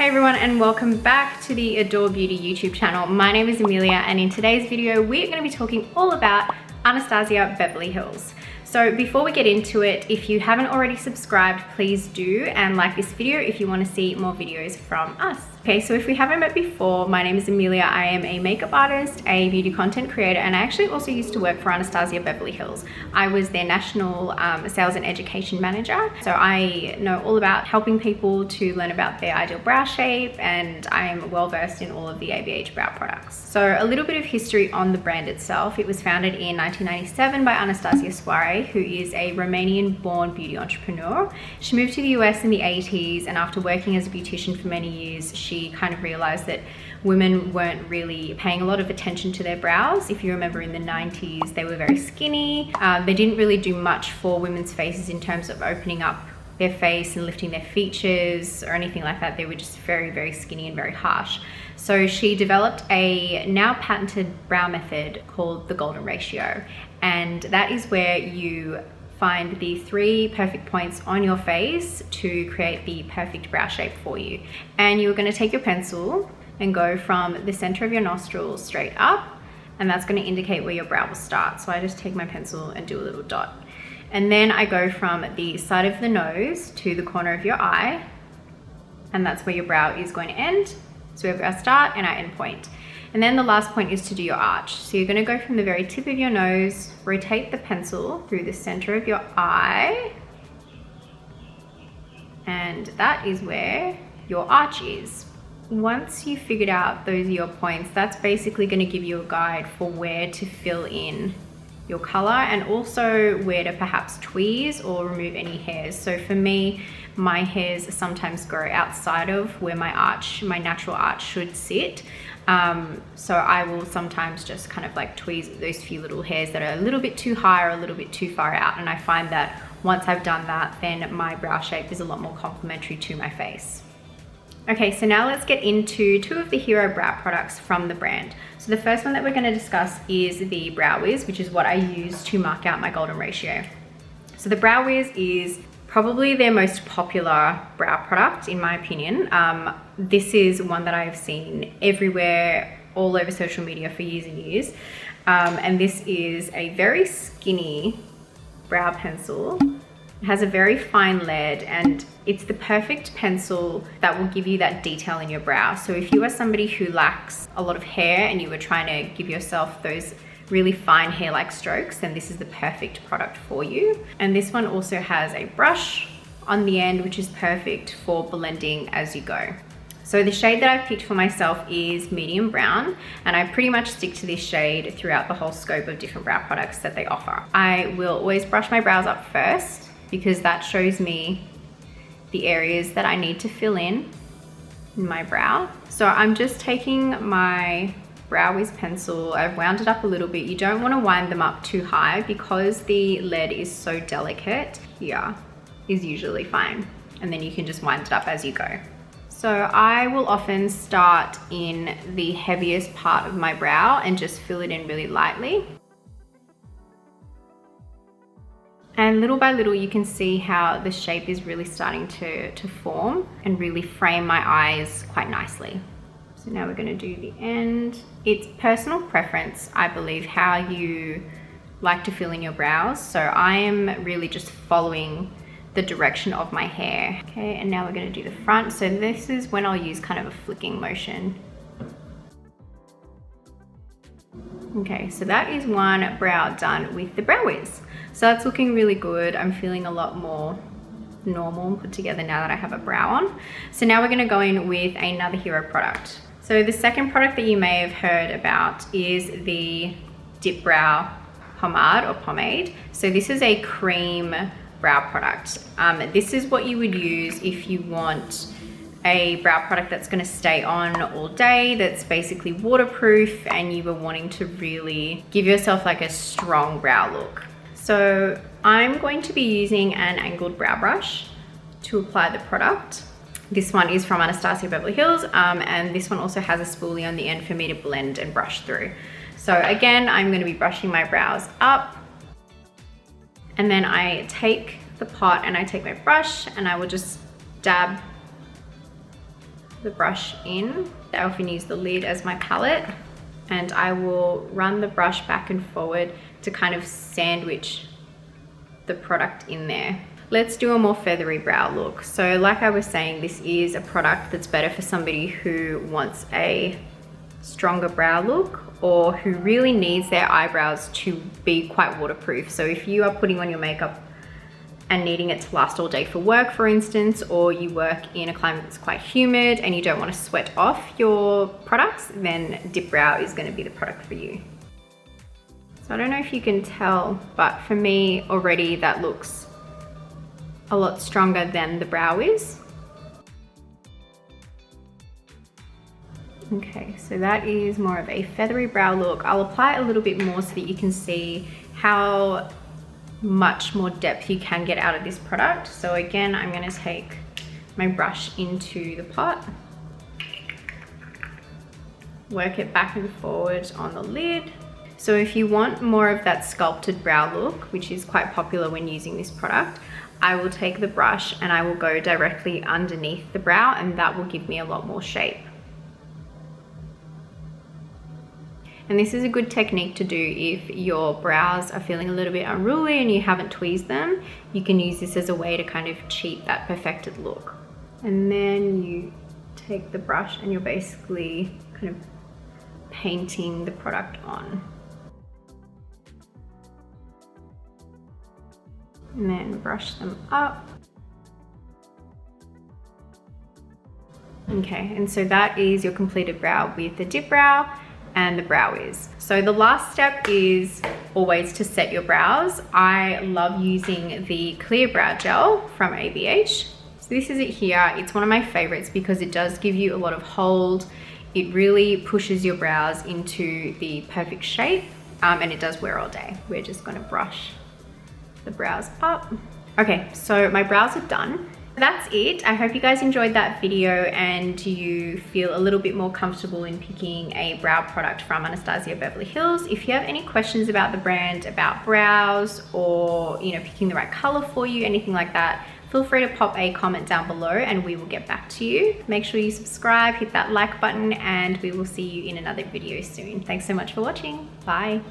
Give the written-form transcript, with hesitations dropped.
Hey everyone, and welcome back to the Adore Beauty YouTube channel. My name is Amelia, and in today's video we're going to be talking all about Anastasia Beverly Hills. So before we get into it, if you haven't already subscribed, please do, and like this video if you want to see more videos from us. Okay, so if we haven't met before, my name is Amelia. I am a makeup artist, a beauty content creator, and I actually also used to work for Anastasia Beverly Hills. I was their national sales and education manager. So I know all about helping people to learn about their ideal brow shape, and I'm well versed in all of the ABH brow products. So a little bit of history on the brand itself. It was founded in 1997 by Anastasia Soare, who is a Romanian-born beauty entrepreneur. She moved to the US in the 80s, and after working as a beautician for many years, she kind of realized that women weren't really paying a lot of attention to their brows. If you remember in the 90s, they were very skinny. They didn't really do much for women's faces in terms of opening up their face and lifting their features or anything like that. They were just very, very skinny and very harsh. So she developed a now patented brow method called the Golden Ratio. And that is where you find the 3 perfect points on your face to create the perfect brow shape for you. And you're going to take your pencil and go from the center of your nostrils straight up, and that's going to indicate where your brow will start. So I just take my pencil and do a little dot. And then I go from the side of the nose to the corner of your eye, and that's where your brow is going to end. So we have our start and our end point. And then the last point is to do your arch. So you're going to go from the very tip of your nose, rotate the pencil through the center of your eye, and that is where your arch is. Once you've figured out those are your points, that's basically going to give you a guide for where to fill in your color and also where to perhaps tweeze or remove any hairs. So for me, my hairs sometimes grow outside of where my natural arch should sit. So I will sometimes just kind of like tweeze those few little hairs that are a little bit too high or a little bit too far out. And I find that once I've done that, then my brow shape is a lot more complementary to my face. Okay, so now let's get into 2 of the hero brow products from the brand. So the first one that we're going to discuss is the Brow Wiz, which is what I use to mark out my Golden Ratio. So the Brow Wiz is probably their most popular brow product, in my opinion. This is one that I've seen everywhere, all over social media for years and years. And this is a very skinny brow pencil. It has a very fine lead, and it's the perfect pencil that will give you that detail in your brow. So if you are somebody who lacks a lot of hair and you are trying to give yourself those really fine hair-like strokes, then this is the perfect product for you. And this one also has a brush on the end, which is perfect for blending as you go. So the shade that I've picked for myself is medium brown, and I pretty much stick to this shade throughout the whole scope of different brow products that they offer. I will always brush my brows up first because that shows me the areas that I need to fill in my brow. So I'm just taking my Brow Wiz pencil, I've wound it up a little bit. You don't want to wind them up too high because the lead is so delicate. Here is usually fine, and then you can just wind it up as you go. So I will often start in the heaviest part of my brow and just fill it in really lightly. And little by little, you can see how the shape is really starting to form and really frame my eyes quite nicely. So now we're going to do the end. It's personal preference, I believe, how you like to fill in your brows. So I am really just following the direction of my hair. Okay, and now we're going to do the front. So this is when I'll use kind of a flicking motion. Okay, so that is one brow done with the Brow Wiz. So that's looking really good. I'm feeling a lot more normal and put together now that I have a brow on. So now we're going to go in with another hero product. So the second product that you may have heard about is the Dip Brow Pomade or Pomade. So this is a cream brow product. This is what you would use if you want a brow product that's going to stay on all day, that's basically waterproof, and you were wanting to really give yourself like a strong brow look. So I'm going to be using an angled brow brush to apply the product. This one is from Anastasia Beverly Hills, and this one also has a spoolie on the end for me to blend and brush through. So again, I'm going to be brushing my brows up, and then I take the pot and I take my brush and I will just dab the brush in. I often use the lid as my palette, and I will run the brush back and forward to kind of sandwich the product in there. Let's do a more feathery brow look. So like I was saying, this is a product that's better for somebody who wants a stronger brow look or who really needs their eyebrows to be quite waterproof. So if you are putting on your makeup and needing it to last all day for work, for instance, or you work in a climate that's quite humid and you don't want to sweat off your products, then Dip Brow is going to be the product for you. So I don't know if you can tell, but for me already that looks a lot stronger than the brow is. Okay, so that is more of a feathery brow look. I'll apply a little bit more so that you can see how much more depth you can get out of this product. So again, I'm going to take my brush into the pot, work it back and forward on the lid. So if you want more of that sculpted brow look, which is quite popular when using this product, I will take the brush and I will go directly underneath the brow, and that will give me a lot more shape. And this is a good technique to do if your brows are feeling a little bit unruly and you haven't tweezed them. You can use this as a way to kind of cheat that perfected look. And then you take the brush and you're basically kind of painting the product on. And then brush them up. Okay, and so that is your completed brow with the Dip Brow and the Brow Wiz. So the last step is always to set your brows. I love using the Clear Brow Gel from ABH. So this is it here. It's one of my favorites because it does give you a lot of hold. It really pushes your brows into the perfect shape, and it does wear all day. We're just gonna brush the brows up. Okay, so my brows are done. That's it. I hope you guys enjoyed that video and you feel a little bit more comfortable in picking a brow product from Anastasia Beverly Hills. If you have any questions about the brand, about brows, or picking the right color for you, anything like that, feel free to pop a comment down below and we will get back to you. Make sure you subscribe, hit that like button, and we will see you in another video soon. Thanks so much for watching. Bye.